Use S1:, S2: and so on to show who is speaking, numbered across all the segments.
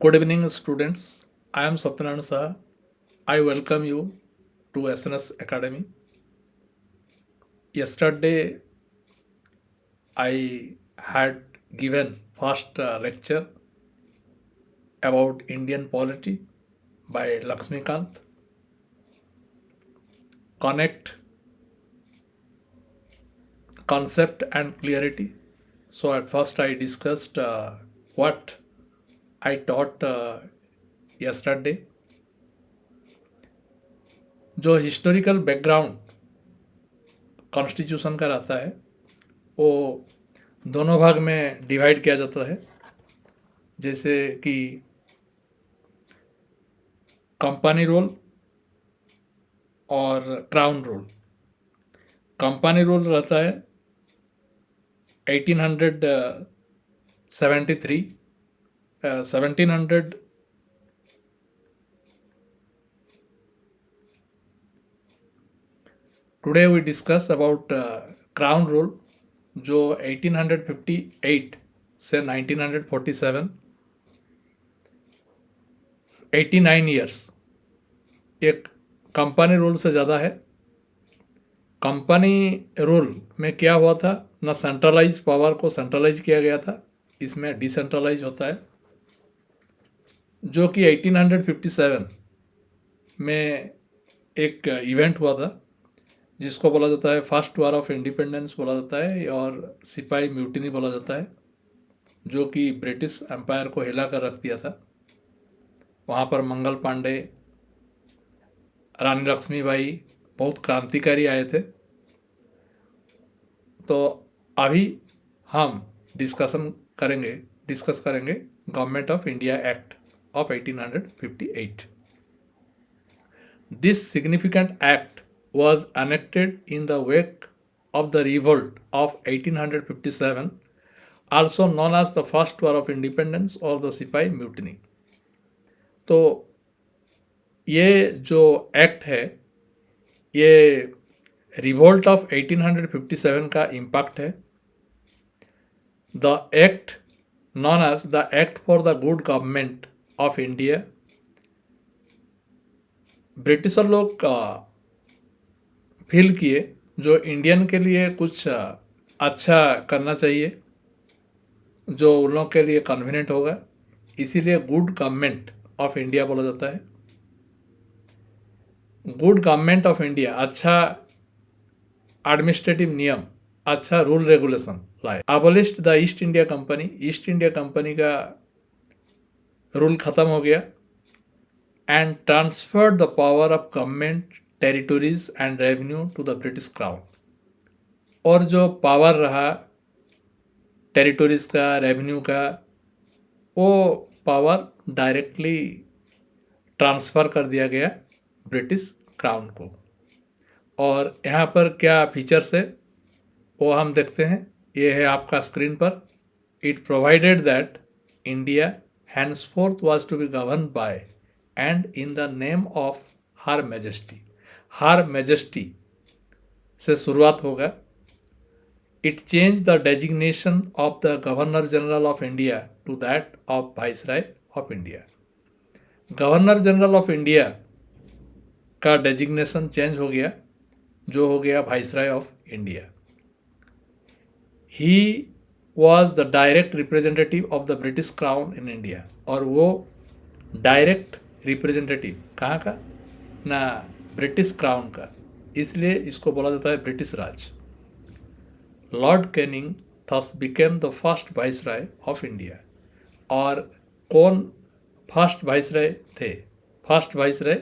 S1: Good evening, students. I am Satyanarayana Saha. I welcome you to SNS Academy. Yesterday, I had given first lecture about Indian polity by Laxmikanth. Connect concept and clarity. So at first, I discussed what I taught yesterday. जो historical background constitution का रहता है वो दोनों भाग में divide किया जाता है, जैसे कि कंपनी रोल और क्राउन रोल। कंपनी रोल रहता है 1873 1700 today we discuss about crown rule जो 1858 से 1947 89 ईयर्स एक कंपनी रोल से ज़्यादा है। कंपनी रोल में क्या हुआ था, ना सेंट्रलाइज पावर को सेंट्रलाइज किया गया था, इसमें डिसेंट्रलाइज होता है, जो कि 1857 में एक इवेंट हुआ था जिसको बोला जाता है फर्स्ट वार ऑफ इंडिपेंडेंस बोला जाता है और सिपाही म्यूटिनी बोला जाता है, जो कि ब्रिटिश एम्पायर को हिला कर रख दिया था। वहाँ पर मंगल पांडे, रानी लक्ष्मीबाई, बहुत क्रांतिकारी आए थे। तो अभी हम डिस्कस करेंगे government of India act of 1858। This significant act was enacted in the wake of the revolt of 1857, also known as the First War of Independence or the सिपाही म्यूटनी। तो ये जो एक्ट है ये रिवोल्ट ऑफ 1857 का impact है। The act known as the act for the good government of India. Britisher लोग feel किए जो इंडियन के लिए कुछ अच्छा करना चाहिए जो उन लोग के लिए कन्वीनियंट होगा, इसीलिए गुड गवर्नमेंट ऑफ इंडिया बोला जाता है। गुड गवर्नमेंट ऑफ इंडिया अच्छा एडमिनिस्ट्रेटिव नियम, अच्छा रूल रेगुलेशन लाए। Abolished the East India company. East India company का रूल खत्म हो गया and transferred the power of government, territories and revenue to the British crown. और जो पावर रहा टेरिटोरीज का, रेवेन्यू का, वो पावर डायरेक्टली ट्रांसफ़र कर दिया गया ब्रिटिश क्राउन को। और यहाँ पर क्या फीचर्स है वो हम देखते हैं, ये है आपका स्क्रीन पर। It provided that India henceforth was to be governed by and in the name of her majesty. Her majesty से शुरुआत होगा। It change the designation of the governor general of India to that of viceroy of India. Governor general of India का designation change हो गया, जो हो गया viceroy of India. He was the direct representative of the British crown in India. और वो direct representative कहाँ का, ना ब्रिटिश क्राउन का, इसलिए इसको बोला जाता है British Raj. Lord Canning thus became the first viceroy of India. और कौन फर्स्ट वाइसराय थे? फर्स्ट वाइसराय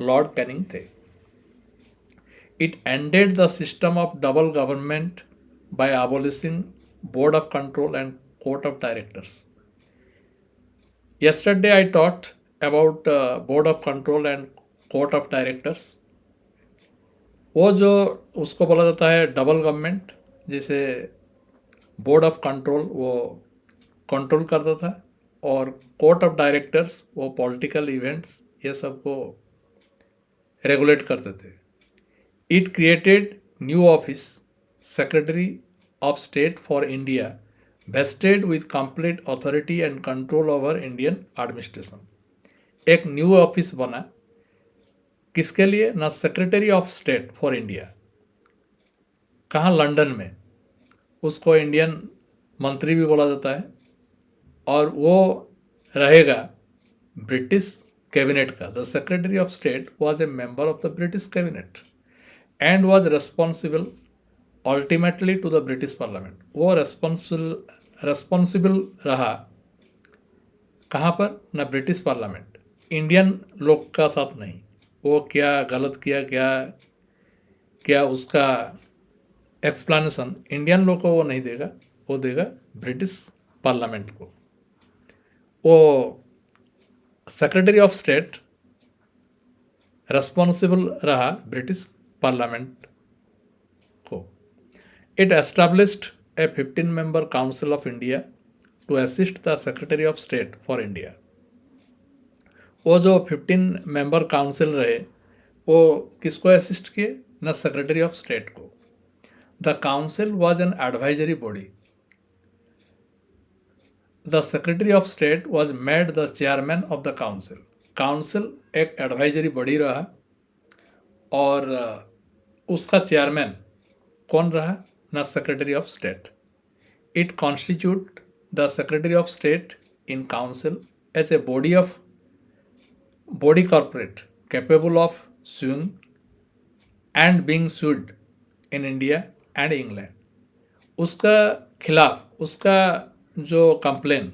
S1: लॉर्ड कैनिंग थे। It ended the system of double government by abolishing board of control and court of directors. Yesterday I taught about board of control and court of directors. वो जो उसको बोला जाता है double government, जैसे board of control वो control करता था और कोर्ट ऑफ डायरेक्टर्स वो पॉलिटिकल इवेंट्स ये सब को रेगुलेट करते थे। It created new office secretary of state for India vested with complete authority and control over Indian administration. एक न्यू ऑफिस बना, किसके लिए ना, secretary of state for India. कहाँ, लंदन में। उसको इंडियन मंत्री भी बोला जाता है, और वो रहेगा ब्रिटिश कैबिनेट का। The secretary of state was a member of the British cabinet and was responsible ultimately to the British parliament. वो रेस्पॉन्सिबल रहा कहाँ पर ना, ब्रिटिश पार्लियामेंट, इंडियन लोग का साथ नहीं। वो क्या गलत किया, क्या क्या उसका एक्सप्लेनेशन इंडियन लोग को वो नहीं देगा, वो देगा ब्रिटिश पार्लियामेंट को। वो सेक्रेटरी ऑफ स्टेट रेस्पॉन्सिबल रहा ब्रिटिश पार्लियामेंट को। It established a 15-member council of India to assist the secretary of state for India. वो जो 15-member काउंसिल रहे, वो किसको असिस्ट किए ना, सेक्रेटरी ऑफ स्टेट को। The council was an advisory body. The secretary of state was made the chairman of the council. Council एक advisory body रहा, और उसका चेयरमैन कौन रहा ना, secretary of state. It constitute the secretary of state in council as a body corporate capable of suing and being sued in India and England. उसका खिलाफ उसका जो कंप्लेन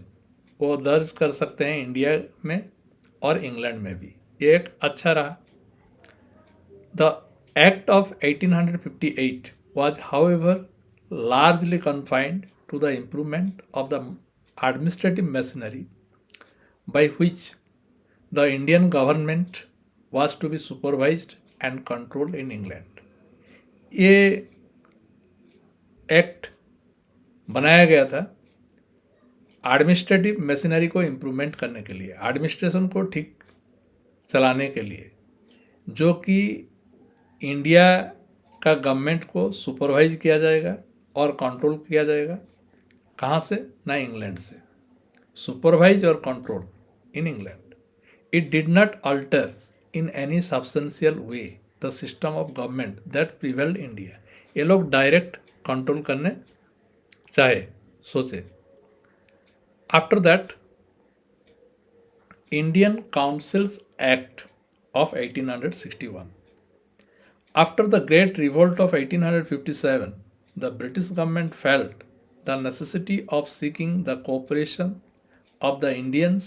S1: वो दर्ज कर सकते हैं इंडिया में और इंग्लैंड में भी। ये एक अच्छा रहा। The act of 1858 was however largely confined to the improvement of the administrative machinery by which the Indian government was to be supervised and controlled in England। ये एक्ट बनाया गया था एडमिनिस्ट्रेटिव मशीनरी को इम्प्रूवमेंट करने के लिए, administration को ठीक चलाने के लिए, जो कि इंडिया का गवर्नमेंट को सुपरवाइज किया जाएगा और कंट्रोल किया जाएगा। कहाँ से ना, इंग्लैंड से। सुपरवाइज और control in England. It did not alter in any substantial way the system of government that prevailed India. ये लोग डायरेक्ट कंट्रोल करने चाहे, सोचे। After that Indian councils act of 1861। After the Great Revolt of 1857, the British government felt the necessity of seeking the cooperation of the Indians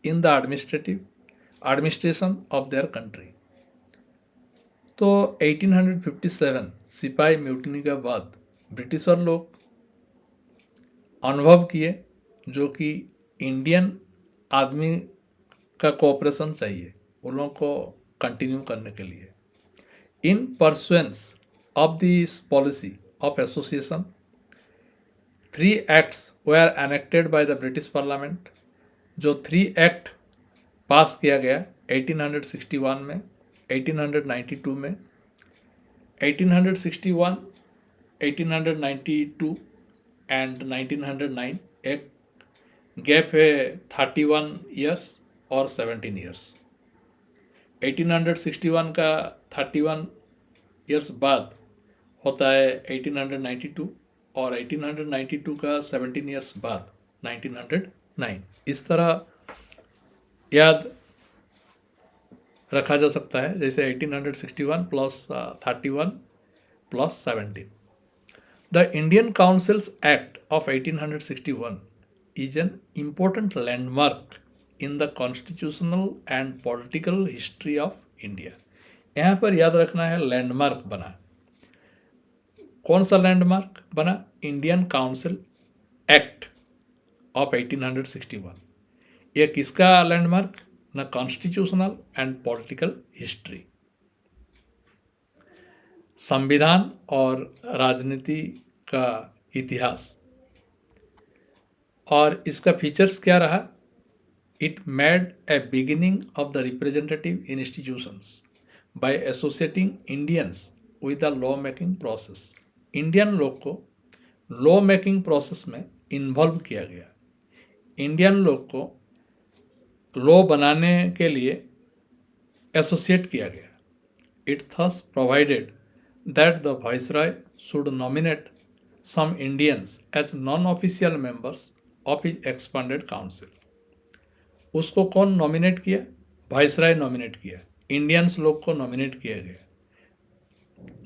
S1: in the administration of their country। तो 1857 सिपाही mutiny के बाद britisher लोग अनुभव किए जो कि Indian आदमी का कोऑपरेशन चाहिए उन लोगों को कंटिन्यू करने के लिए। In pursuance of this policy of association, 3 acts were enacted by the British Parliament। जो 3 एक्ट पास किया गया 1861 में, 1892 में। 1861, 1892 एंड 1909 एक गैप है 31 ईयर्स और 17 ईयर्स। 1861 का 31 ईयर्स बाद होता है 1892 और 1892 का 17 ईयर्स बाद 1909। इस तरह याद रखा जा सकता है, जैसे 1861 plus 31 plus 17। The Indian councils act of 1861 is an important landmark in the constitutional and political history of India। यहाँ पर याद रखना है लैंडमार्क बना। कौन सा लैंडमार्क बना? Indian council act of 1861। यह किसका लैंडमार्क ना, कॉन्स्टिट्यूशनल एंड पॉलिटिकल हिस्ट्री। संविधान और राजनीति का इतिहास। और इसका फीचर्स क्या रहा? It made a beginning of the representative institutions by associating Indians with the law making process. Indian लोग को लॉ मेकिंग प्रोसेस में इन्वॉल्व किया गया, इंडियन लोग को लॉ बनाने के लिए एसोसिएट किया गया. It thus provided that the Viceroy should nominate some Indians as non-official members of his expanded council. उसको कौन नॉमिनेट किया? वाइसराय नॉमिनेट किया. इंडियंस लोग को नॉमिनेट किया गया,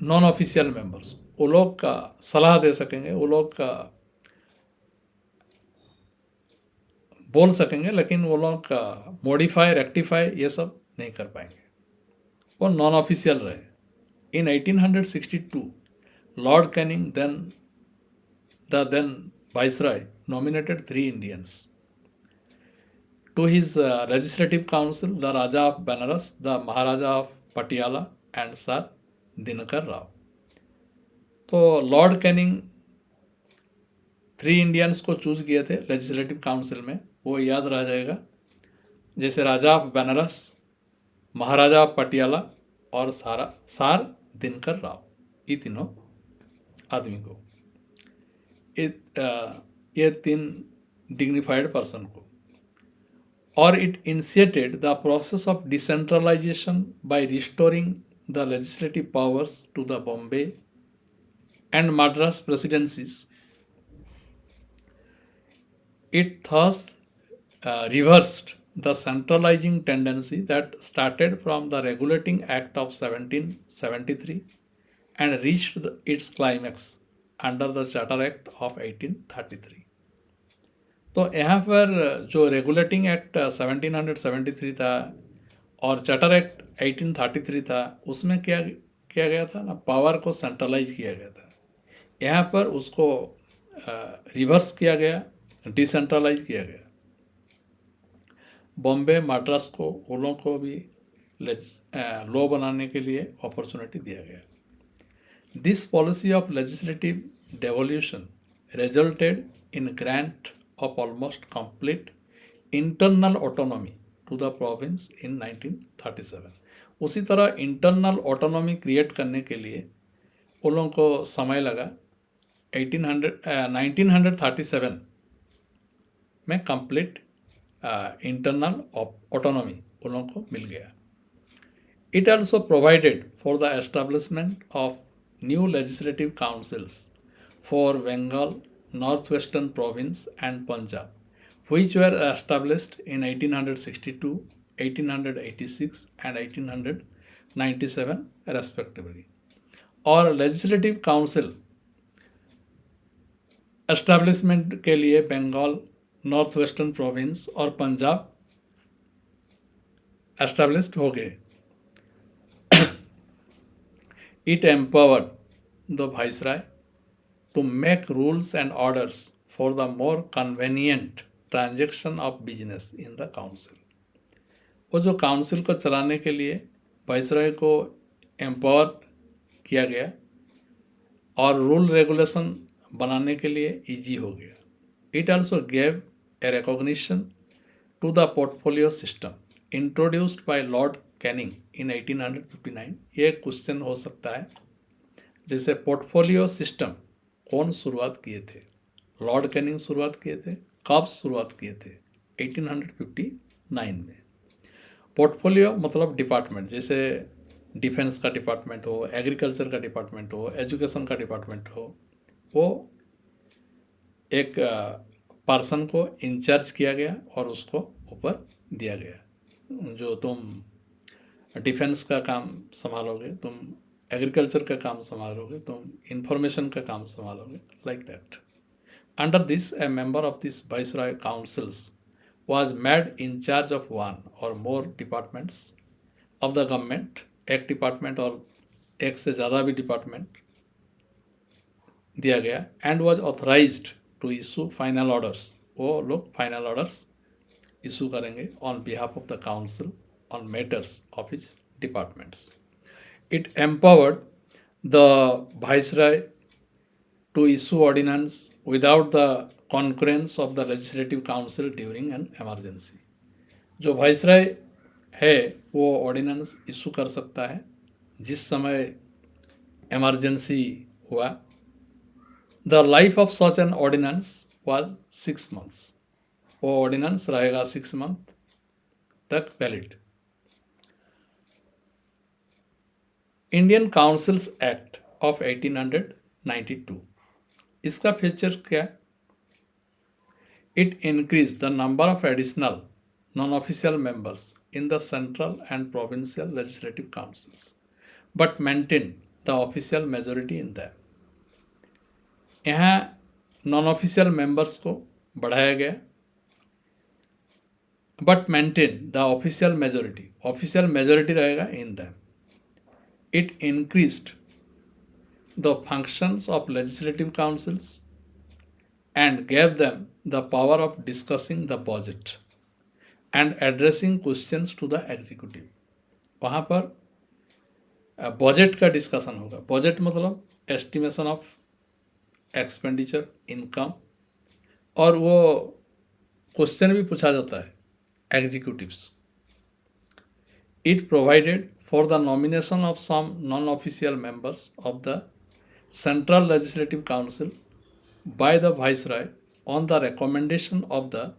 S1: नॉन ऑफिशियल मेंबर्स. वो लोग का सलाह दे सकेंगे, वो लोग का बोल सकेंगे, लेकिन वो लोग का मॉडिफाई रेक्टिफाई ये सब नहीं कर पाएंगे, वो नॉन ऑफिशियल रहे. In 1862, Lord Canning, then Viceroy, nominated 3 Indians to his legislative council: the Raja of Benares, the Maharaja of Patiala, and Sir Dinakar Rao. तो लॉर्ड कैनिंग 3 इंडियंस को चूज किए थे लेजिस्लेटिव काउंसिल में. वो याद रह जाएगा, जैसे राजा ऑफ बनारस, महाराजा ऑफ पटियाला और सार दिनकर राव. ये तीनों आदमी को, ये 3 डिग्निफाइड पर्सन को. और it initiated the process of decentralisation by restoring the legislative powers to the Bombay and Madras presidencies. It thus reversed the centralizing tendency that started from the Regulating Act of 1773 and reached its climax under the Charter Act of 1833. तो यहाँ पर जो regulating act 1773 था और charter act 1833 था, उसमें क्या किया गया था ना, पावर को सेंट्रलाइज किया गया था. यहाँ पर उसको रिवर्स किया गया, डिसेंट्रलाइज किया गया. बॉम्बे मद्रास को, उन लोगों को भी लॉ बनाने के लिए अपॉर्चुनिटी दिया गया. This policy of legislative devolution resulted in grant of almost complete internal autonomy to the province in 1937. उसी तरह इंटरनल ऑटोनॉमी क्रिएट करने के लिए उन लोगों को समय लगा. 1937 में कंप्लीट इंटरनल ऑटोनॉमी उन लोगों को मिल गया. It also provided for the establishment of new legislative councils for Bengal, north western province and Punjab, which were established in 1862, 1886 and 1897 respectively. और लेजिस्लेटिव काउंसिल एस्टैब्लिशमेंट के लिए बंगाल, नॉर्थ वेस्टर्न प्रोविंस और पंजाब एस्टैब्लिश्ड हो गए. It empowered the viceroy to make rules and orders for the more convenient transaction of business in the council. वो जो council को चलाने के लिए वाइसराय को एम्पावर किया गया और रूल रेगुलेशन बनाने के लिए इजी हो गया. It also gave a recognition to the portfolio system introduced by Lord Canning in 1859. ये क्वेश्चन हो सकता है, जैसे पोर्टफोलियो सिस्टम कौन शुरुआत किए थे? लॉर्ड कैनिंग शुरुआत किए थे. कब शुरुआत किए थे? 1859 में. पोर्टफोलियो मतलब डिपार्टमेंट, जैसे डिफेंस का डिपार्टमेंट हो, एग्रीकल्चर का डिपार्टमेंट हो, एजुकेशन का डिपार्टमेंट हो. वो एक पर्सन को इंचार्ज किया गया और उसको ऊपर दिया गया, जो तुम डिफेंस का काम संभालोगे, तुम एग्रीकल्चर का काम संभालोगे, तुम इंफॉर्मेशन का काम संभालोगे, like that. Under this, a member of this Viceroy councils was made in charge of one or more departments of the government. एक डिपार्टमेंट और एक से ज़्यादा भी डिपार्टमेंट दिया गया. And was authorized to issue final orders. वो लोग फाइनल ऑर्डर्स इशू करेंगे on behalf of the council on matters of his departments. It empowered the Viceroy to issue ordinance without the concurrence of the legislative council during an emergency. जो viceroy है वो ordinance issue कर सकता है जिस समय emergency हुआ. The life of such an ordinance was 6 months. वो ऑर्डिनेंस रहेगा 6 मंथ तक valid. Indian councils act of 1892, इसका फीचर क्या है? It increase the number of additional non official members in the central and provincial legislative councils, but maintain the official majority in them. यहाँ non official members को बढ़ाया गया, but maintain the official majority, official majority रहेगा in them. It increased the functions of legislative councils and gave them the power of discussing the budget and addressing questions to the executive. वहाँ पर budget का discussion होगा. Budget मतलब estimation of expenditure, income, और वो question भी पूछा जाता है executives. It provided for the nomination of some non official members of the central legislative council by the viceroy on the recommendation of the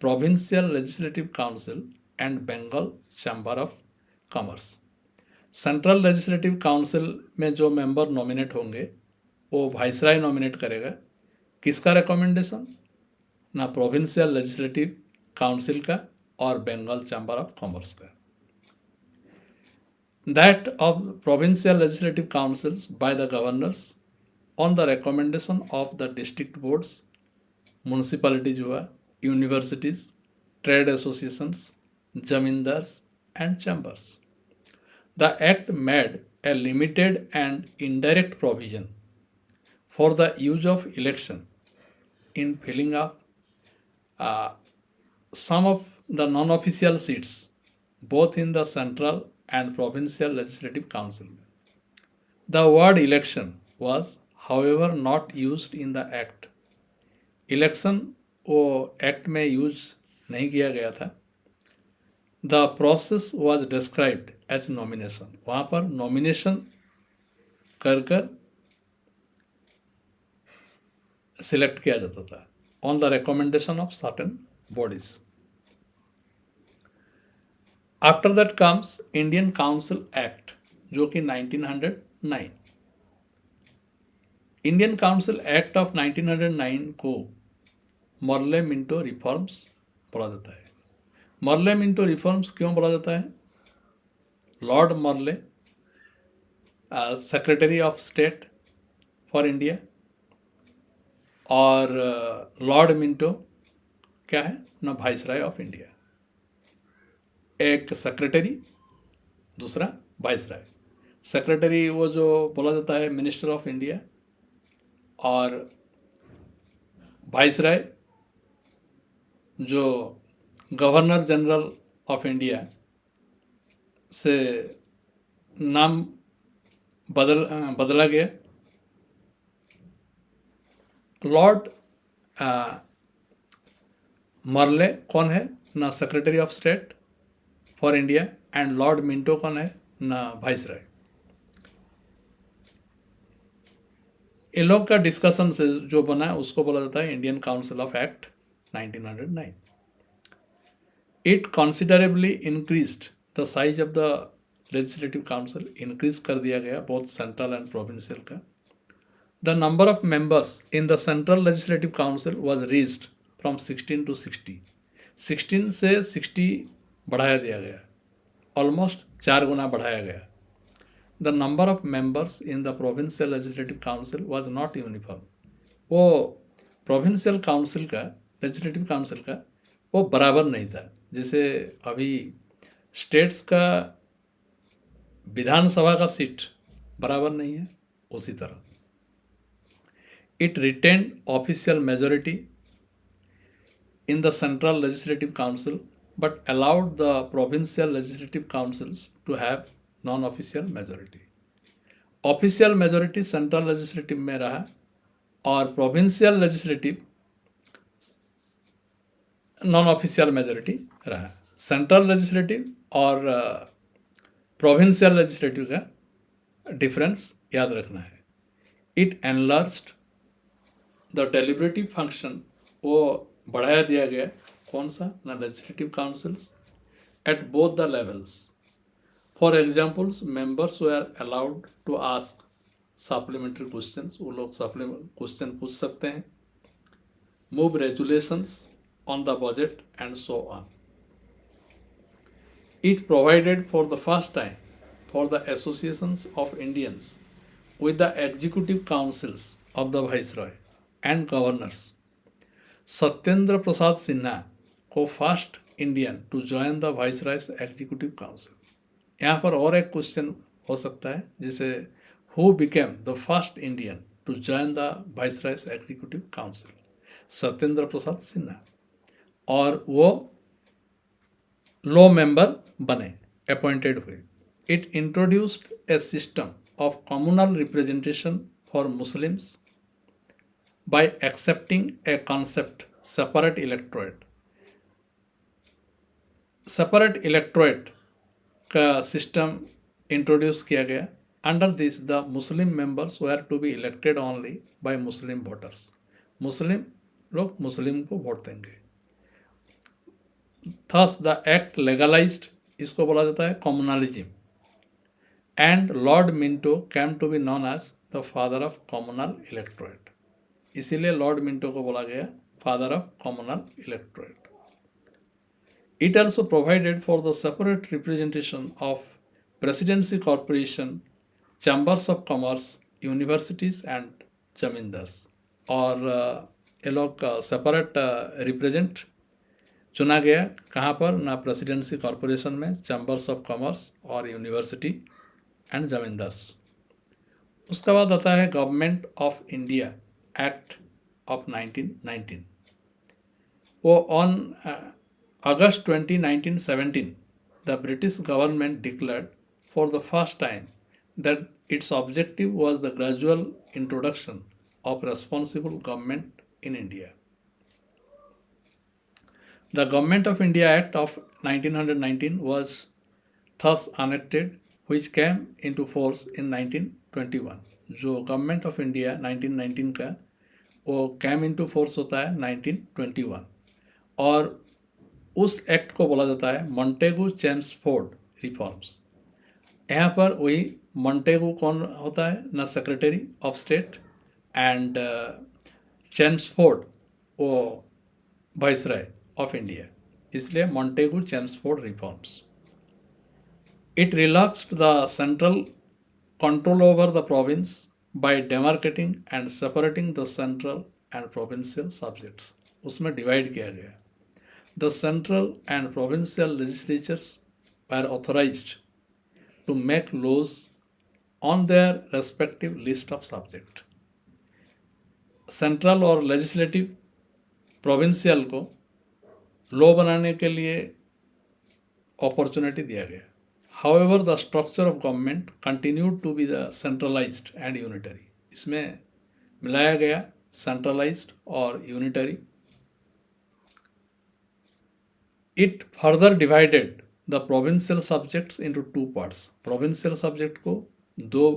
S1: provincial legislative council and Bengal chamber of commerce. Central legislative council में जो member nominate होंगे वो viceroy nominate करेगा. किसका recommendation? ना provincial legislative council का और Bengal chamber of commerce का. That of provincial legislative councils by the governors on the recommendation of the district boards, municipalities हुआ, universities, trade associations, zamindars and chambers. The act made a limited and indirect provision for the use of election in filling up some of the non-official seats both in the central and provincial legislative council. The word election was, however, not used in the act. Election वो act में use नहीं किया गया था. The process was described as nomination. वहाँ पर nomination कर कर सिलेक्ट किया जाता था on the recommendation of certain bodies. After that comes Indian council act, जो कि 1909. इंडियन काउंसिल एक्ट ऑफ 1909 को मर्ले मिंटो रिफॉर्म्स बोला जाता है. मर्ले मिंटो रिफॉर्म्स क्यों बोला जाता है? Lord Merle, secretary of state for India, और लॉर्ड मिंटो क्या है ना, वाइसरॉय ऑफ इंडिया. एक सेक्रेटरी, दूसरा वाइसरॉय. सेक्रेटरी वो जो बोला जाता है मिनिस्टर ऑफ इंडिया, और वाइसरॉय जो गवर्नर जनरल ऑफ इंडिया से नाम बदला गया. लॉर्ड मर्ले कौन है ना, secretary of state for India, and Lord Minto कौन है ना, वाइसरॉय. इन लोग का डिस्कशन से जो बना है उसको बोला जाता है Indian council of act 1909. It considerably increased the size of the legislative council. Increase कर दिया गया both central and provincial का. The number of members in the central legislative council was raised from 16 to 60. 16 से 60 बढ़ाया दिया गया, almost 4 गुना बढ़ाया गया. The number of members in the provincial legislative council was not uniform. वो provincial council का, legislative council का वो बराबर नहीं था. जैसे अभी स्टेट्स का विधानसभा का सीट बराबर नहीं है, उसी तरह. It retained official majority in the central legislative council but allowed the provincial legislative councils to have non official majority. Official majority central legislative में रहा और provincial legislative non official majority रहा. सेंट्रल लेजिस्लेटिव और provincial legislative का difference याद रखना है. It enlarged the deliberative function वो बढ़ाया दिया गया। कौन सा ना, legislative councils at both the levels. For examples, members were allowed to ask supplementary questions, वो लोग सप्लीमेंट क्वेश्चन पूछ सकते हैं। Move resolutions on the budget and so on. It provided for the first time for the associations of Indians with the executive councils of the Viceroy and governors. Satyendra Prasad Sinha को first Indian to join the viceroy's executive council. यहाँ पर और एक question हो सकता है, जिसे who became the first Indian to join the viceroy's executive council. Satyendra Prasad Sinha, और वो लॉ मेंबर बने, अपॉइंटेड हुए। It introduced a system of communal representation for Muslims by accepting a concept separate electorate. Separate electorate का system introduce किया गया। Under this the Muslim members were to be elected only by Muslim voters. Muslim लोग Muslim को vote देंगे। Thus the act legalized, इसको बोला जाता है communalism, and Lord Minto came to be known as the father of communal electorate। इसीलिए Lord Minto को बोला गया father of communal electorate. It also provided for the separate representation of presidency corporation, chambers of commerce, universities and zamindars. और ये लोग separate represent चुना गया कहाँ पर ना, प्रेसिडेंसी कॉरपोरेशन में, चैम्बर्स ऑफ कॉमर्स और यूनिवर्सिटी एंड जमींदार्स। उसके बाद आता है government of India act of 1919। वो on August 20, 1917 the British government declared for the first time that it's objective was the gradual introduction of responsible government in India. The Government of India Act of 1919 was thus enacted, which came into force in 1921। जो government of India 1919 का वो cam into force होता है 1921, और उस act को बोला जाता है मॉन्टेगू चेम्सफोर्ड रिफॉर्म्स। यहाँ पर वही मॉन्टेगू कौन होता है ना, secretary of state, and Chelmsford वो वाइसराय ऑफ इंडिया, इसलिए Montagu Chelmsford reforms. It relaxed the central control over the province by demarcating and separating the central and provincial subjects. उसमें डिवाइड किया गया। The central and provincial legislatures are authorised to make laws on their respective list of subject. Central और legislative provincial को law बनाने के लिए opportunity दिया गया। However the structure of government continued to be the centralised and unitary. इसमें मिलाया गया सेंट्रलाइज्ड और unitary. It further divided the provincial subjects into two parts. Provincial subject को दो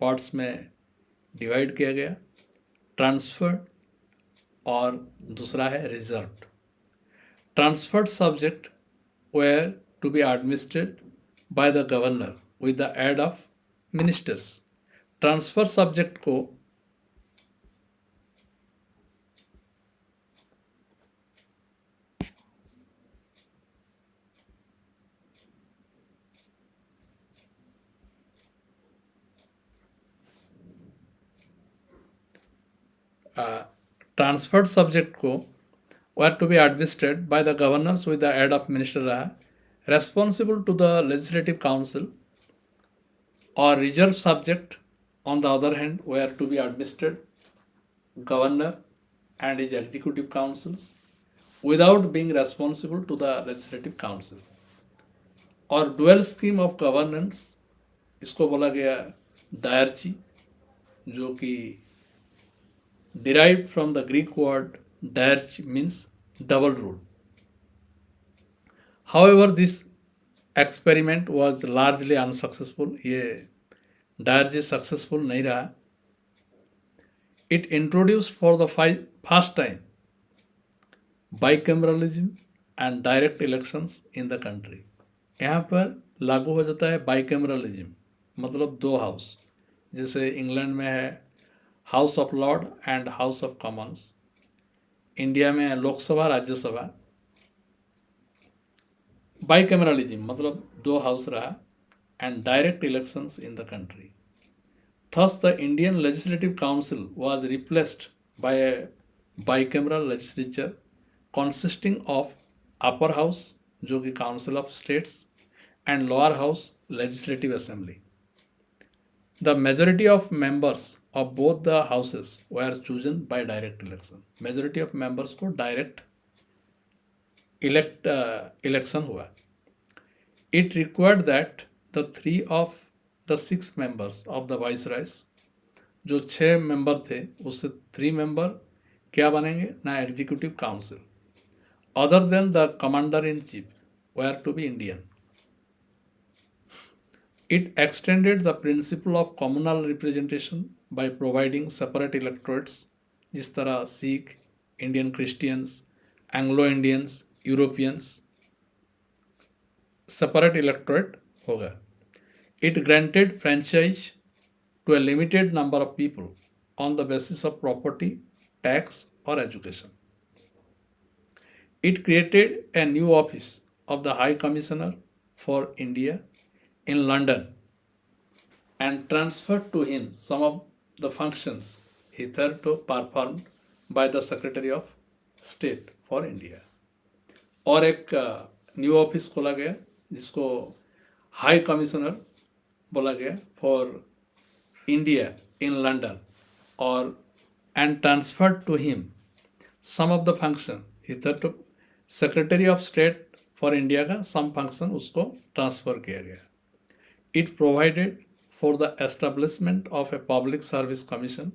S1: पार्ट्स में डिवाइड किया गया, ट्रांसफर्ड और दूसरा है reserved. Transferred subject were to be administered by the governor with the aid of ministers। Transfer subject को transferred subject को were to be administered by the governors with the aid of minister responsible to the legislative council, or reserve subject on the other hand were to be administered governor and his executive councils without being responsible to the legislative council। और dual scheme of governance इसको बोला गया डायरची, जो कि derived from the Greek word diarchy means double rule। However, this experiment was largely unsuccessful। ये diarchy successful नहीं रहा। It introduced for the first time bicameralism and direct elections in the country. यहाँ पर लागू हो जाता है बाइकैमरलिज्म, मतलब दो हाउस, जैसे इंग्लैंड में है house of Lord and house of Commons, India में लोकसभा राज्यसभा। बाइकैमरलिज्म मतलब दो हाउस रहा, and direct elections in the country. Thus, the Indian Legislative Council was replaced by a bicameral legislature consisting of upper house, जो कि Council of States, and lower house, Legislative Assembly. The majority of members of both the houses were chosen by direct election. Majority of members को direct election हुआ. It required that the 3 of the 6 members of the viceroys, जो 6 member थे उससे 3 member क्या बनेंगे ना executive council, other than the commander in chief, were to be Indian. It extended the principle of communal representation by providing separate electorates, जिस तरह Sikh, Indian Christians, Anglo Indians, Europeans, separate electorate होगा। It granted franchise to a limited number of people on the basis of property, tax, or education. It created a new office of the High Commissioner for India in London and transferred to him some of the functions hitherto performed by the Secretary of State for India. और एक new office खोला गया जिसको high commissioner बोला गया for India in London, और and transferred to him some of the function इधर तो secretary of state for India का सम फंक्शन उसको ट्रांसफर किया गया। It provided for the establishment of a public service commission,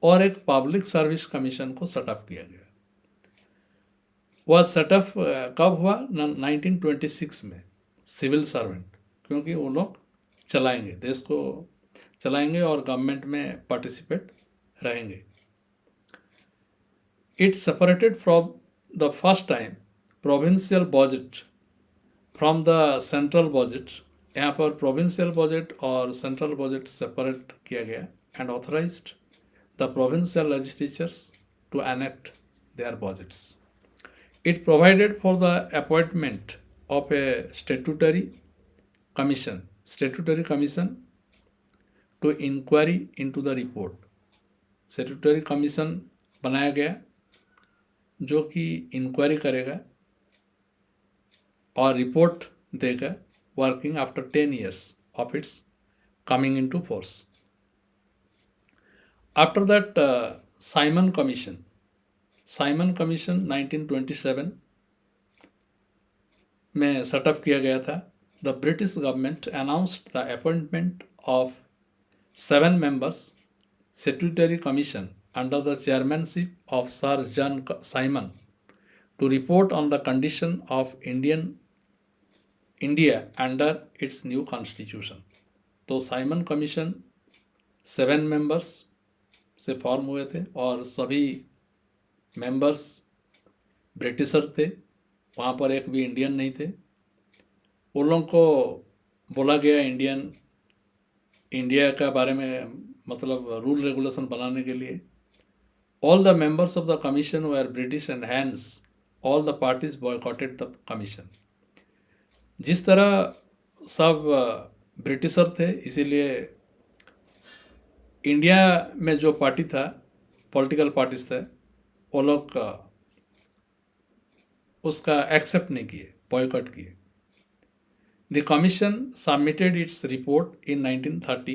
S1: और एक पब्लिक सर्विस कमीशन को सेटअप किया गया। वह सेटअप कब हुआ? 1926 में। सिविल सर्वेंट, क्योंकि वो लोग चलाएंगे, देश को चलाएंगे और गवर्नमेंट में पार्टिसिपेट रहेंगे। It separated from the first time provincial budget from the central budget. यहाँ पर प्रोविंशियल बजट और सेंट्रल बजट सेपरेट किया गया, and authorised the provincial legislatures to enact their budgets. It provided for the appointment of a statutory commission, statutory commission to inquiry into the report. Statutory commission बनाया गया जो कि inquiry करेगा और report देगा, working after 10 years of its coming into force. After that Simon commission 1927 में setup किया गया था। The British government announced the appointment of 7 members statutory commission under the chairmanship of Sir John Simon to report on the condition of India under its new constitution. तो Simon commission 7 members से form हुए थे और सभी members britisher थे, वहाँ पर एक भी इंडियन नहीं थे। उन लोगों को बोला गया इंडिया का बारे में मतलब रूल रेगुलेशन बनाने के लिए। All the members of the commission were British and hence all the parties boycotted the commission. जिस तरह सब ब्रिटिशर थे, इसीलिए इंडिया में जो पार्टी था, पॉलिटिकल पार्टीज थे, वो लोग उसका एक्सेप्ट नहीं किए, बॉयकॉट किए। The commission submitted its report in 1930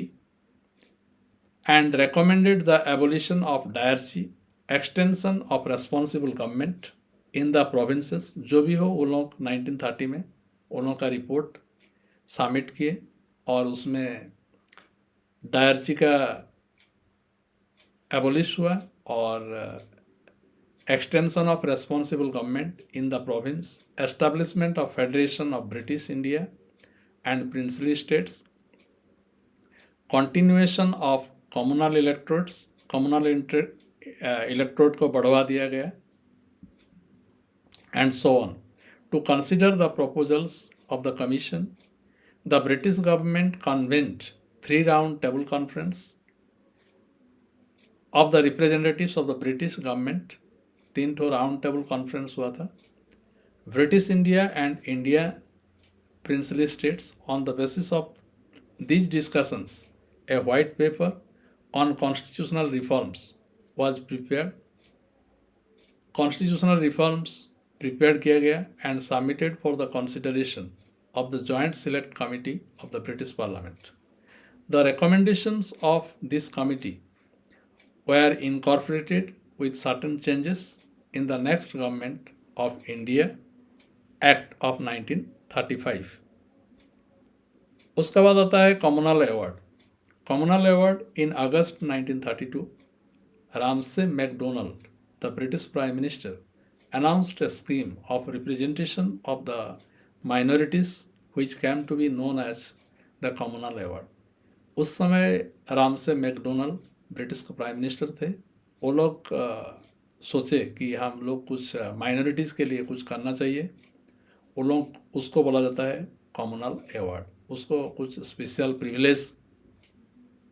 S1: and recommended the abolition of diarchy, extension of responsible government in the provinces। जो भी हो, वो लोग 1930 में उन का रिपोर्ट सबमिट किए और उसमें डायर्ची का एबोलिश हुआ और extension of responsible government in the province, establishment of Federation of British India and princely states, continuation of communal electorates, communal electorate को बढ़वा दिया गया, and so on. To consider the proposals of the Commission, the British government convened 3 round table conference of the representatives of the British government. 3 round table conference हुआ था. British India and India princely states. On the basis of these discussions, a white paper on constitutional reforms was prepared. Constitutional reforms prepared किया गया and submitted for the consideration of the Joint Select Committee of the British Parliament. The recommendations of this committee were incorporated with certain changes in the next Government of India Act of 1935. उसका बाद आता है communal award. Communal award in August 1932, Ramsay McDonald, the British prime minister, announced a scheme of representation of the minorities which came to be known as the communal award. उस समय Ramsay McDonald British का prime minister थे. वो लोग सोचे कि हम लोग कुछ माइनॉरिटीज़ के लिए कुछ करना चाहिए. वो लोग उसको बोला जाता है कॉमनल अवार्ड. उसको कुछ स्पेशल प्रिविलेज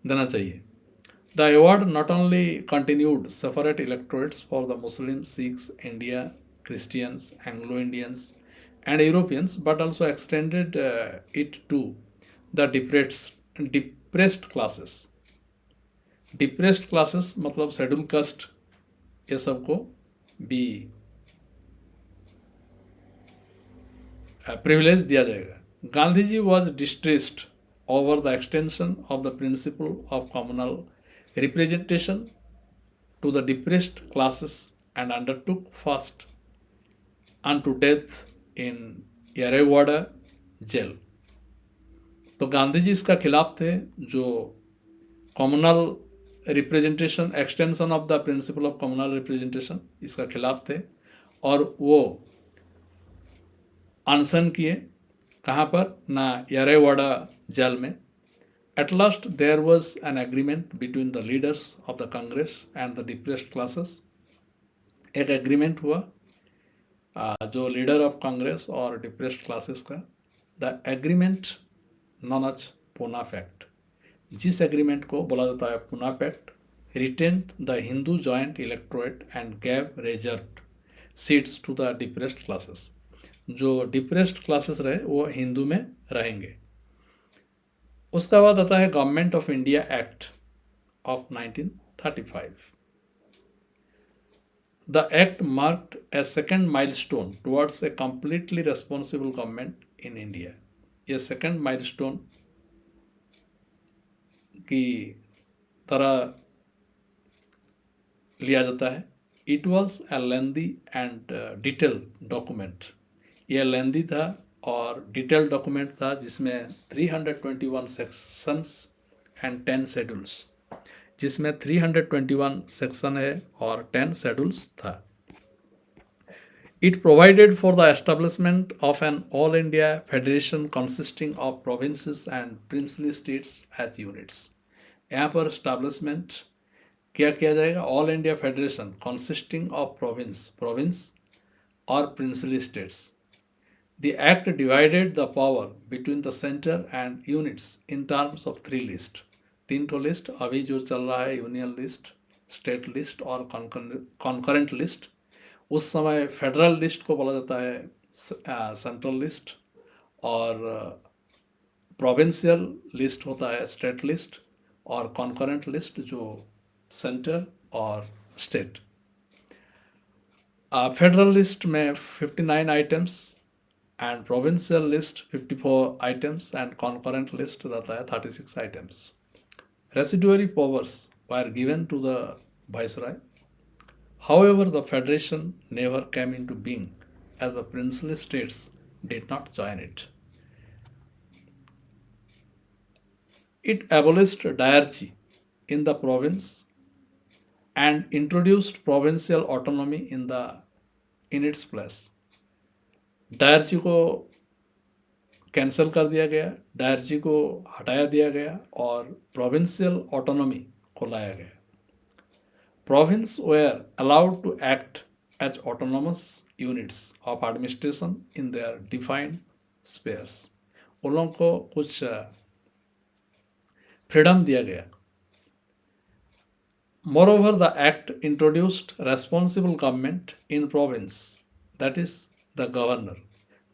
S1: देना चाहिए. The award not only continued separate electorates for the Muslim, Sikhs, India, Christians, Anglo Indians and Europeans, but also extended it to the depressed classes. Depressed classes मतलब शेड्यूल कास्ट, ये सबको भी privilege दिया जाएगा. Gandhiji was distressed over the extension of the principle of communal representation to the depressed classes and undertook fast unto death in Yerewada jail. तो गांधी जी इसका खिलाफ थे, जो communal representation, extension of the principle of communal representation, इसका खिलाफ थे और वो अनशन किए. कहाँ पर? ना यरेवाड़ा जेल में. At last there was an agreement between the leaders of the Congress and the depressed classes. एक एग्रीमेंट हुआ जो लीडर ऑफ कांग्रेस और डिप्रेस्ड क्लासेस का. The agreement known as Poona pact. जिस एग्रीमेंट को बोला जाता है Poona pact, retained the Hindu joint electorate and gave reserved seats to the depressed classes. जो डिप्रेस्ड क्लासेस रहे वो हिंदू में रहेंगे. उसका बाद आता है government of India act of 1935. The act marked a second milestone towards a completely responsible government in India. ये सेकेंड माइलस्टोन की तरह लिया जाता है. It was a lengthy and detailed document. ये लेंदी था और डिटेल डॉक्यूमेंट था जिसमें 321 सेक्शंस एंड 10 शेड्यूल्स, जिसमें 321 सेक्शन है और 10 शेड्यूल्स था. It provided for the establishment of an all India federation consisting of provinces and princely states as units. यहाँ पर एस्टेब्लिशमेंट क्या किया जाएगा? All India federation consisting of province और princely states. The Act divided the power between the center and units in terms of 3 lists. 3 ठो list अभी जो चल रहा है, यूनियन लिस्ट, स्टेट लिस्ट और कॉन्करेंट लिस्ट. उस समय फेडरल लिस्ट को बोला जाता है सेंट्रल लिस्ट और प्रोविंशियल लिस्ट होता है स्टेट लिस्ट और कॉन्करेंट लिस्ट जो सेंटर और स्टेट. फेडरल लिस्ट में 59 items and provincial list 54 items and concurrent list रहता है 36 items. Residuary powers were given to the viceroy. However, the federation never came into being as the princely states did not join it. It abolished diarchy in the province and introduced provincial autonomy in its place. डायरची को cancel कर दिया गया, डायरची को हटाया दिया गया और provincial autonomy को लाया गया. Province were allowed to act as autonomous units of administration in their defined spheres. उन लोगों को कुछ फ्रीडम दिया गया. Moreover, the act introduced responsible government in province, that is the governor.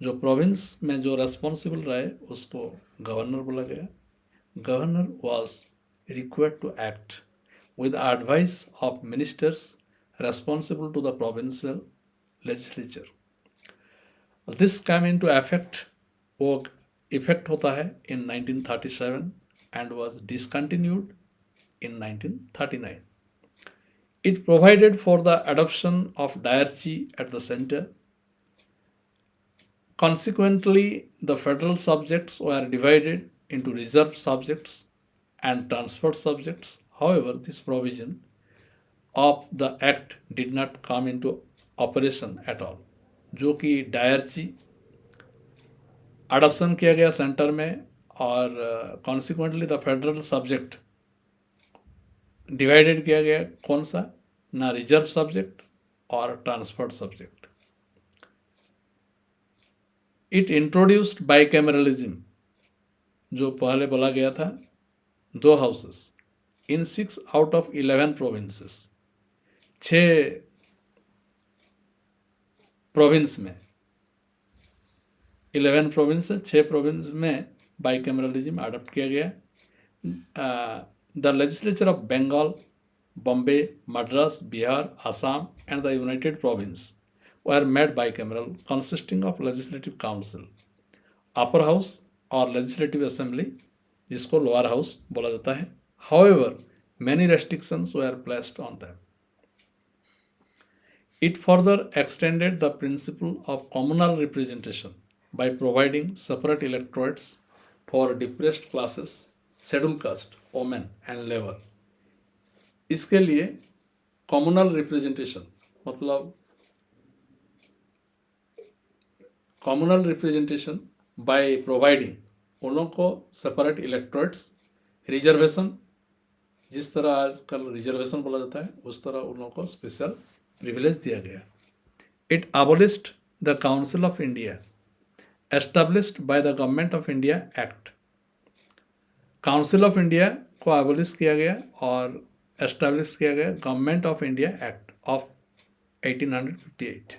S1: जो प्रोविंस में जो रेस्पॉन्सिबल रहे उसको गवर्नर बोला गया. Governor was required to act with advice of ministers responsible to the provincial legislature. This came into effect, वो effect होता है in 1937 and was discontinued in 1939. It provided for the adoption of diarchy at the center. Consequently, the federal subjects were divided into reserved subjects and transferred subjects. However, this provision of the act did not come into operation at all. जो कि डायरची adoption किया गया centre में और consequently the federal subject divided किया गया. कौन सा? ना रिजर्व सब्जेक्ट और transferred subject. It introduced bicameralism, जो पहले बोला गया था 2 houses in 6 out of 11 provinces. 6 province में 11 प्रोविंस 6 प्रोविंस में बाइकैमरलिज्म अडॉप्ट किया गया. The legislature of Bengal, Bombay, Madras, Bihar, Assam and the United Province were made bicameral, consisting of legislative council, upper house or legislative assembly, जिसको lower house बोला जाता है. However, many restrictions were placed on them. It further extended the principle of communal representation by providing separate electorates for depressed classes, scheduled caste, women and labor. इसके लिए communal representation मतलब communal representation by providing उन लोगों को separate electorates, reservation, जिस तरह आजकल reservation बोला जाता है उस तरह उन लोगों को स्पेशल प्रिविलेज दिया गया. It abolished the council of India established by the government of India act. Council of India को अबोलिश किया गया और एस्टेब्लिश किया गया government of India act of 1858.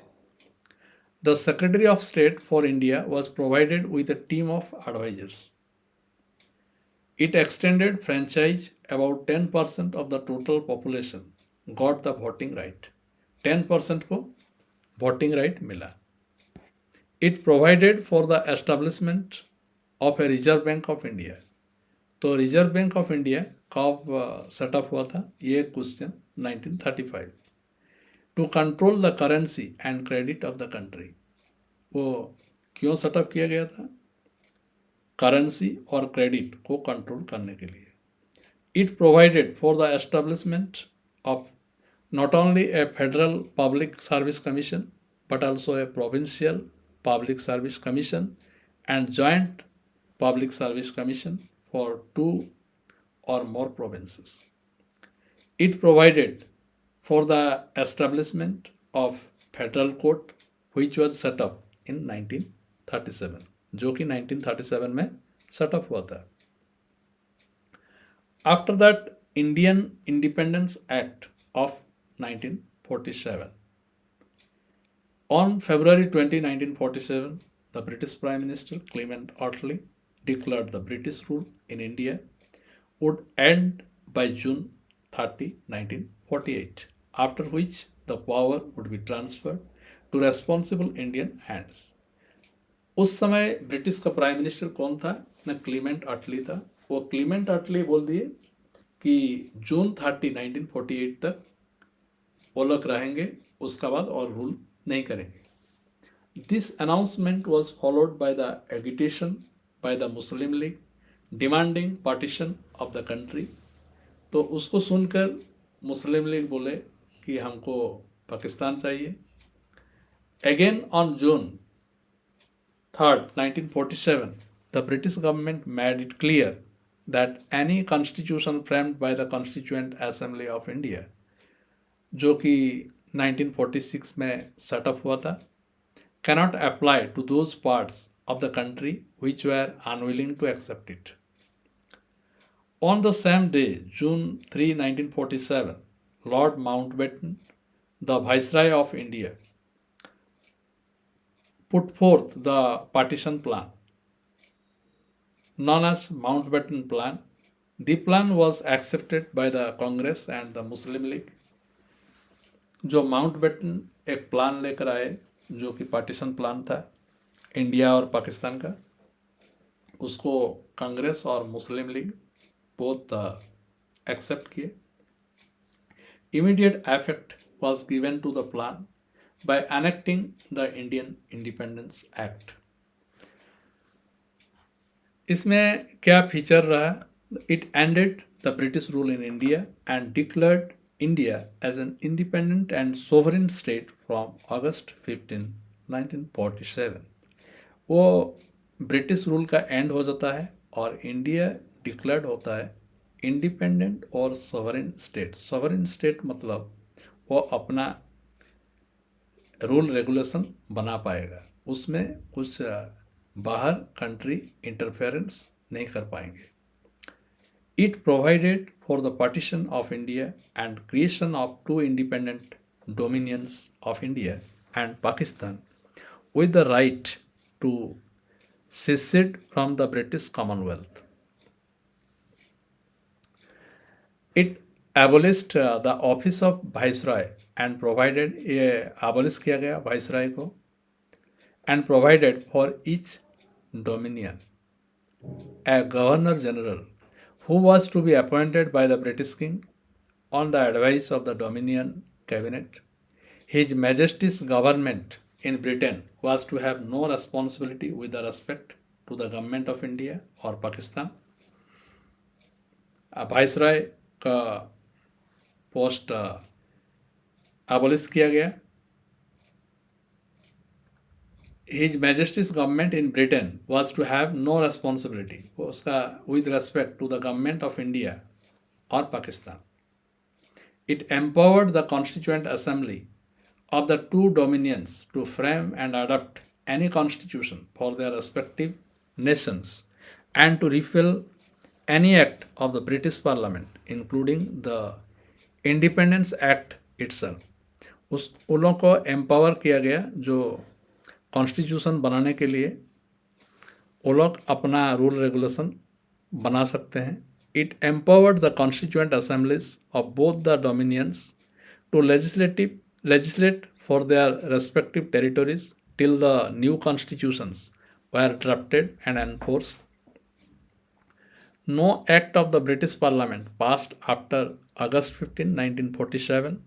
S1: The Secretary of State for India was provided with a team of advisors. It extended franchise. About 10% of the total population got the voting right. 10% को voting right मिला. It provided for the establishment of a Reserve Bank of India. तो reserve bank of India कब set up हुआ था? ये question 1935. To control the currency and credit of the country. वो क्यों setup किया गया था? करेंसी और क्रेडिट को कंट्रोल करने के लिए. It provided for the establishment of not only A federal public service commission but also a provincial public service commission and joint public service commission for 2 or more provinces. It provided for the establishment of federal court which was set up in 1937, जो कि 1937 में setup हुआ था. After that, Indian Independence Act of 1947. On February 20, 1947, the British Prime Minister Clement Attlee declared the British rule in India would end by June 30, 1948, after which the power would be transferred to responsible Indian hands. उस समय British का prime minister कौन था? ना Clement अटली था. वो Clement अटली बोल दिए कि जून 30, 1948 तक वो लोग रहेंगे, उसका बाद और रूल नहीं करेंगे. This announcement was followed by the agitation by the Muslim League demanding partition of the country. तो उसको सुनकर मुस्लिम लीग बोले कि हमको पाकिस्तान चाहिए. Again on June 3rd, 1947, the British government made it clear that any constitution framed by the Constituent Assembly of India, जो कि 1946 में सेटअप हुआ था, cannot apply to those parts of the country which were unwilling to accept it. On the same day, June 3, 1947, Lord Mountbatten, the Viceroy of India, put forth the partition plan, known as Mountbatten Plan. The plan was accepted by the Congress and the Muslim League. जो Mountbatten एक plan लेकर आए जो कि partition plan था India और पाकिस्तान का, उसको कांग्रेस और मुस्लिम लीग बोथ एक्सेप्ट किए. Immediate effect was given to the plan by enacting the Indian Independence Act. इसमें क्या फीचर रहा? It ended the British rule in India and declared India as an independent and sovereign state from August 15, 1947. वो British rule का and हो जाता है और India declared होता है इंडिपेंडेंट और सॉवरेन स्टेट. सॉवरेन स्टेट मतलब वो अपना रूल रेगुलेशन बना पाएगा, उसमें कुछ बाहर कंट्री इंटरफेरेंस नहीं कर पाएंगे. It provided for the partition of India and creation of two independent dominions of India and Pakistan with the right to secede from the British Commonwealth. It abolished the office of Viceroy and provided abolish किया गया Viceroy को and provided for each dominion a Governor General who was to be appointed by the British King on the advice of the Dominion Cabinet. His Majesty's government in Britain was to have no responsibility with respect to the government of India or Pakistan. Viceroy का post abolish किया गया. His Majesty's government in Britain was to have no responsibility उसका with respect to the government of India or Pakistan. It empowered the Constituent Assembly of the two dominions to frame and adopt any constitution for their respective nations and to repeal any act of the British Parliament, including the Independence Act itself. उन लोगों को empower किया गया जो constitution बनाने के लिए वो लोग अपना रूल रेगुलेशन बना सकते हैं. It empowered the constituent assemblies of both the dominions to legislate for their respective territories till the new constitutions were drafted and enforced. No act of the British Parliament passed after August 15, 1947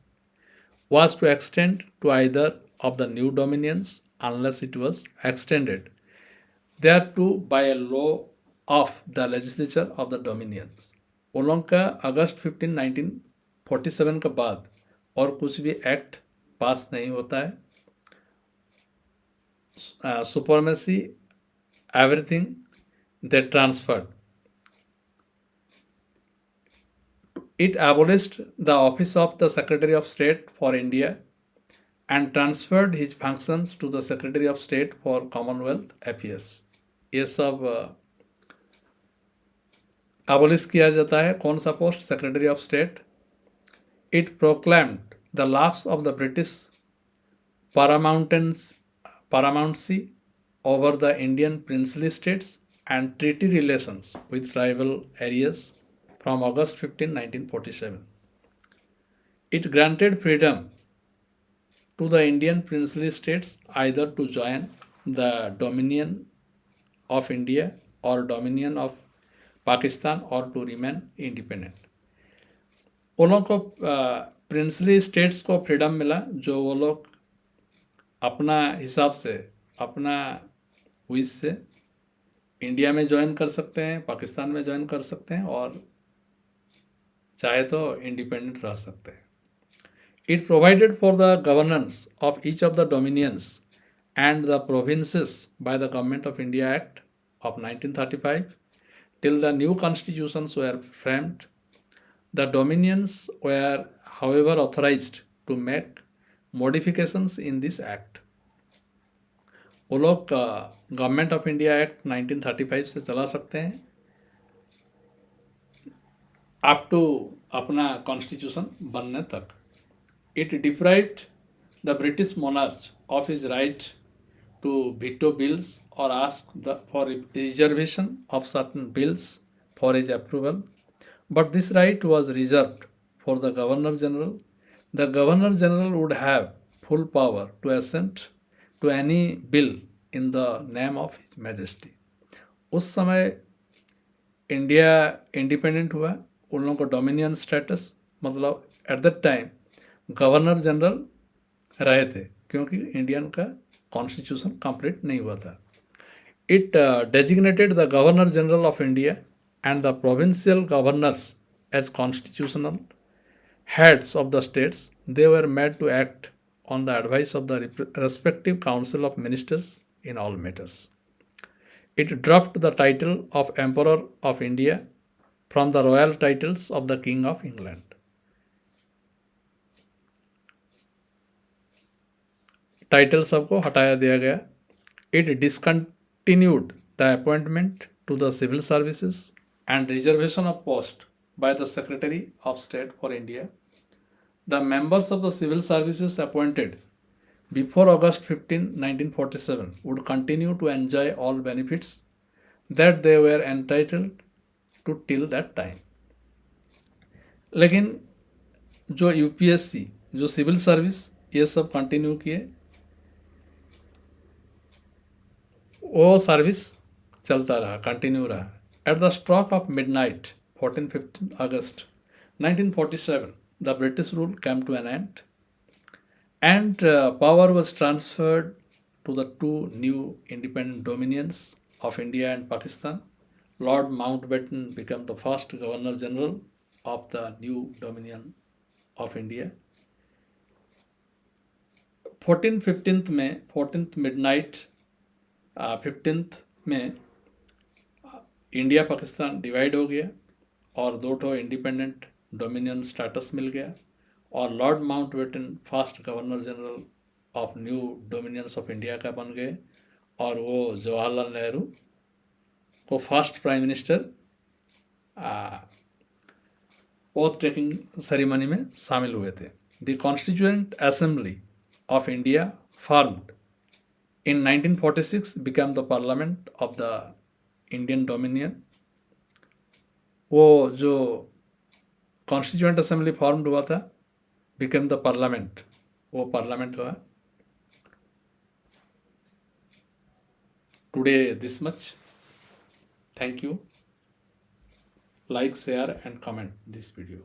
S1: was to extend to either of the new dominions unless it was extended thereto by a law of the legislature of the dominions. उन लोगों का अगस्त 15, 1947 के बाद और कुछ भी act पास नहीं होता है. Supremacy everything they transferred. It abolished the office of the Secretary of State for India and transferred his functions to the Secretary of State for Commonwealth Affairs. ये सब abolish किया जाता है. कौन सा post? Secretary of state. It proclaimed the lapse of the British paramountcy over the Indian princely states and treaty relations with tribal areas from August 15, 1947. It granted freedom to the Indian princely states either to join the Dominion of India or Dominion of Pakistan or to remain independent. उन लोगों को princely states को freedom मिला जो वो लोग अपना हिसाब से अपना विश से इंडिया में ज्वाइन कर सकते हैं, पाकिस्तान में ज्वाइन कर सकते हैं और चाहे तो इंडिपेंडेंट रह सकते हैं. It provided for the governance of each of the dominions and the provinces by the Government of India Act of 1935 till the new constitutions were framed. The dominions were, however, authorized to make modifications in this act. वो लोग government of India act 1935 से चला सकते हैं up to अपना constitution बनने तक. It deprived the British monarch of his right to veto bills or ask for reservation of certain bills for his approval. But this right was reserved for the Governor General. The Governor General would have full power to assent to any bill in the name of His Majesty. उस समय India independent हुआ, उन लोगों को dominion status, मतलब at that time governor general रहे थे क्योंकि इंडियन का कॉन्स्टिट्यूशन कंप्लीट नहीं हुआ था. It designated the governor general of India and the provincial governors as constitutional heads of the states. They were made to act on the advice of the respective council of ministers in all matters. It dropped the title of Emperor of India from the royal titles of the King of England. Title सबको हटाया दिया गया. It discontinued the appointment to the civil services and reservation of post by the Secretary of State for India. The members of the civil services appointed before August 15, 1947 would continue to enjoy all benefits that they were entitled to till that time. लेकिन जो UPSC, जो civil service, ये सब continue किए, वो service चलता रहा, continue रहा. At the stroke of midnight, 14-15 August 1947, the British rule came to an end, and power was transferred to the two new independent dominions of India and Pakistan. Lord Mountbatten became the first Governor General of the new dominion of India. 14th में 14th midnight 15th में India Pakistan divide हो गया और दो ठो independent dominion status मिल गया और Lord Mountbatten first governor general of new dominions of India का बन गए और वो जवाहरलाल नेहरू को first prime minister oath taking ceremony में शामिल हुए थे. The constituent assembly of India formed in 1946 became the parliament of the Indian dominion. वो जो कॉन्स्टिट्यूएंट असेंबली फॉर्म्ड हुआ था बिकम द पार्लियामेंट, वो पार्लियामेंट हुआ. Today this much. Thank you. Like, share and comment this video.